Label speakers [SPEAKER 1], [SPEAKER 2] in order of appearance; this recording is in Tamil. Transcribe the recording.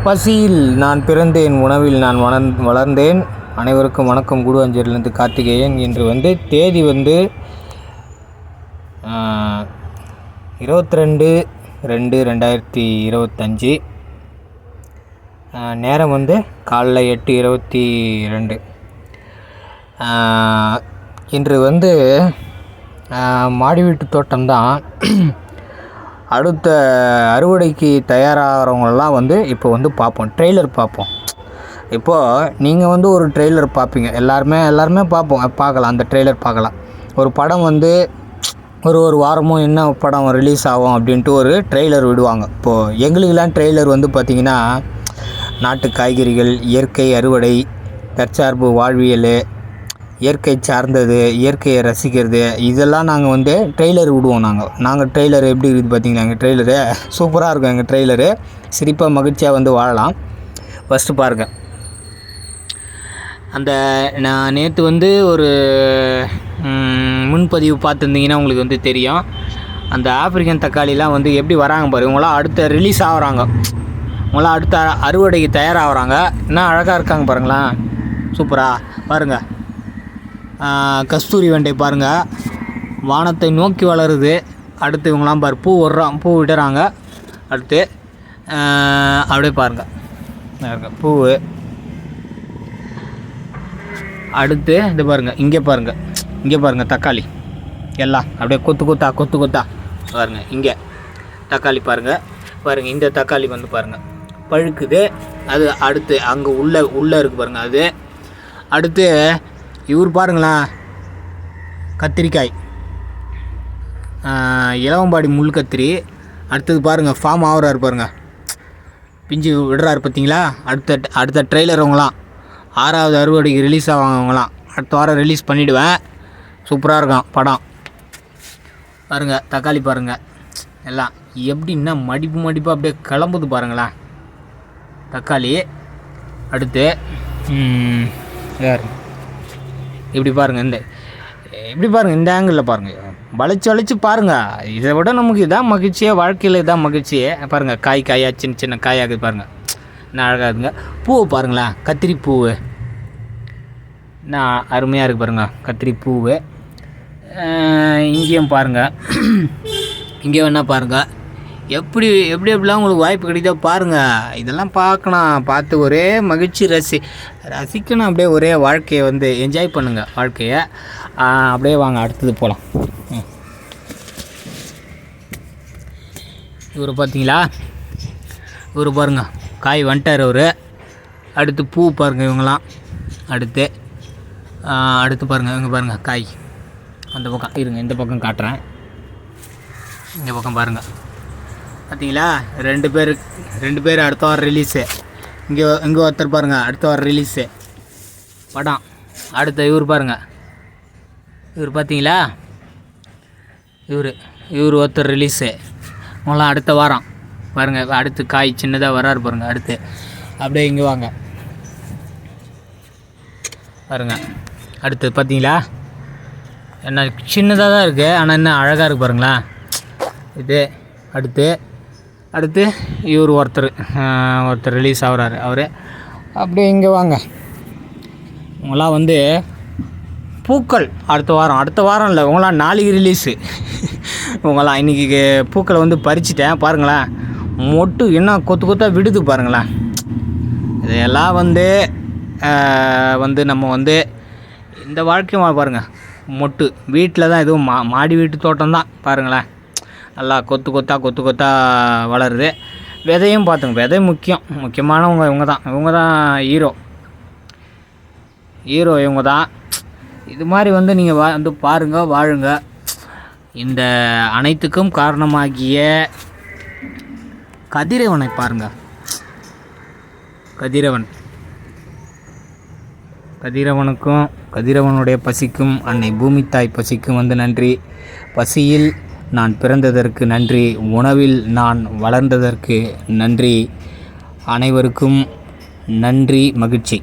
[SPEAKER 1] பசியில் நான் பிறந்தேன், உணவில் நான் வளர்ந்தேன். அனைவருக்கும் வணக்கம். கூடுவாஞ்சேரியிலேருந்து கார்த்திகேயன். இன்று தேதி 22/2/2025. நேரம் காலைல 8:22. இன்று மாடி வீட்டு தோட்டம்தான். அடுத்த அறுவடைக்கு தயாராகிறவங்களெலாம் இப்போ பார்ப்போம், ட்ரெய்லர் பார்ப்போம். இப்போது நீங்கள் ஒரு ட்ரெய்லர் பார்ப்பீங்க, எல்லாருமே பார்க்கலாம். அந்த ட்ரெய்லர் பார்க்கலாம். ஒரு படம் ஒரு வாரமும் என்ன படம் ரிலீஸ் ஆகும் அப்படின்ட்டு ஒரு ட்ரெய்லர் விடுவாங்க. இப்போது எங்களுக்கெல்லாம் ட்ரெய்லர் பார்த்திங்கன்னா, நாட்டு காய்கறிகள், இயற்கை அறுவடை, தற்சார்பு வாழ்வியல், இயற்கை சார்ந்தது, இயற்கையை ரசிக்கிறது, இதெல்லாம் நாங்கள் ட்ரெய்லர் விடுவோம். நாங்கள் ட்ரெய்லர் எப்படி இருக்குது பார்த்திங்களா? எங்கள் ட்ரெய்லரு சூப்பராக இருக்கும். எங்கள் ட்ரெய்லரு சிரிப்பாக மகிழ்ச்சியாக வாழலாம். ஃபஸ்ட்டு பாருங்கள். நான் நேற்று ஒரு முன்பதிவு பார்த்துருந்தீங்கன்னா உங்களுக்கு தெரியும். அந்த ஆப்பிரிக்கன் தக்காளிலாம் எப்படி வராங்க பாருங்கள். இவங்களாம் அடுத்த ரிலீஸ் ஆகிறாங்க, இவங்களாம் அடுத்த அறுவடைக்கு தயாராகிறாங்க. என்ன அழகாக இருக்காங்க பாருங்களேன், சூப்பராக பாருங்கள். கஸ்தூரி வெண்டை பாருங்கள், வானத்தை நோக்கி வளருது. அடுத்து இவங்களாம் பூ விடுறாங்க. அடுத்து அப்படியே பாருங்கள் பூ. அடுத்து இது பாருங்கள், இங்கே பாருங்கள் தக்காளி எல்லாம் அப்படியே கொத்து கொத்தா பாருங்கள். இங்கே தக்காளி பாருங்கள். இந்த தக்காளி பாருங்கள் பழுக்குது. அது அடுத்து அங்கே உள்ளே இருக்குது பாருங்கள். அது அடுத்து இவர் பாருங்களேன், கத்திரிக்காய், இளவம்பாடி முள் கத்திரி. அடுத்தது பாருங்கள், ஃபார்ம் ஆகிறாரு பாருங்கள், பிஞ்சு விடுறாரு பார்த்தீங்களா? அடுத்த ட்ரெய்லர் அவங்களாம் 6வது அறுவடைக்கு ரிலீஸ் ஆவாங்கலாம். அடுத்த வாரம் ரிலீஸ் பண்ணிவிடுவேன். சூப்பராக இருக்கும் படம். பாருங்கள் தக்காளி பாருங்கள், எல்லாம் எப்படின்னா மடிப்பாக அப்படியே கிளம்புது பாருங்களேன் தக்காளி. அடுத்து யார் இப்படி பாருங்கள், இந்த ஆங்கிளில் பாருங்கள், வளைச்சி பாருங்கள். இதை விட நமக்கு இதான் மகிழ்ச்சியே, வாழ்க்கையில் இதான் மகிழ்ச்சியே. பாருங்கள் காயாக சின்ன காயாகுது பாருங்கள், என்ன அழகாகுதுங்க. பூவை பாருங்களேன், கத்திரி பூவு என்ன அருமையாக இருக்குது பாருங்கள், கத்திரி பூவு. இங்கேயும் பாருங்கள், இங்கே வேணா பாருங்கள். எப்படிலாம் உங்களுக்கு வாய்ப்பு கிடைத்தோ பாருங்கள். இதெல்லாம் பார்க்கணும், பார்த்து ஒரே மகிழ்ச்சி ரசிக்கணும். அப்படியே ஒரே வாழ்க்கையை என்ஜாய் பண்ணுங்கள் வாழ்க்கையை. அப்படியே வாங்க அடுத்தது போகலாம். இவர் பார்த்தீங்களா? இவர் பாருங்கள், காய் வந்துட்டார் அவர். அடுத்து பூ பாருங்கள் இவங்களாம். அடுத்து பாருங்கள், இவங்க பாருங்கள் காய். அந்த பக்கம் இருங்க, இந்த பக்கம் காட்டுறேன். இந்த பக்கம் பாருங்கள், பார்த்தீங்களா? ரெண்டு பேர் அடுத்த வாரம் ரிலீஸு. இங்கே ஒருத்தர் பாருங்கள், அடுத்த வாரம் ரிலீஸு படம். அடுத்த இவர் பாருங்கள், இவர் பார்த்தீங்களா? இவர் ஒருத்தர் ரிலீஸு. அவங்களாம் அடுத்த வாரம் பாருங்கள். அடுத்து காய் சின்னதாக வராரு பாருங்கள். அடுத்து அப்படியே இங்கே வாங்க பாருங்கள். அடுத்து பார்த்தீங்களா? என்ன சின்னதாக தான் இருக்குது, ஆனால் என்ன அழகாக இருக்குது பாருங்களேன் இது. அடுத்து இவர் ஒருத்தர் ரிலீஸ் ஆகிறாரு. அவர் அப்படியே இங்கே வாங்க. இவங்களாம் பூக்கள் அடுத்த வாரம் இல்லை, இவங்களாம் நாளைக்கு ரிலீஸு. இவங்களாம் இன்றைக்கி பூக்களை பறிச்சிட்டேன் பாருங்களேன். மொட்டு என்ன கொத்தாக விடுது பாருங்களேன். இதையெல்லாம் நம்ம இந்த வாழ்க்கையை பாருங்கள். மொட்டு வீட்டில் தான், எதுவும் மாடி வீட்டு தோட்டம் தான் பாருங்களேன். நல்லா கொத்தா வளருது. விதையும் பார்த்துங்க, விதை முக்கியமானவங்க இவங்க தான் ஹீரோ இவங்க தான். இது மாதிரி நீங்கள் பாருங்கள், வாழுங்க. இந்த அனைத்துக்கும் காரணமாகிய கதிரவனை பாருங்கள். கதிரவனுக்கும் கதிரவனுடைய பசிக்கும் அன்னை பூமி தாய் பசிக்கும் நன்றி. பசியில் நான் பிறந்ததற்கு நன்றி, உணவில் நான் வளர்ந்ததற்கு நன்றி. அனைவருக்கும் நன்றி, மகிழ்ச்சி.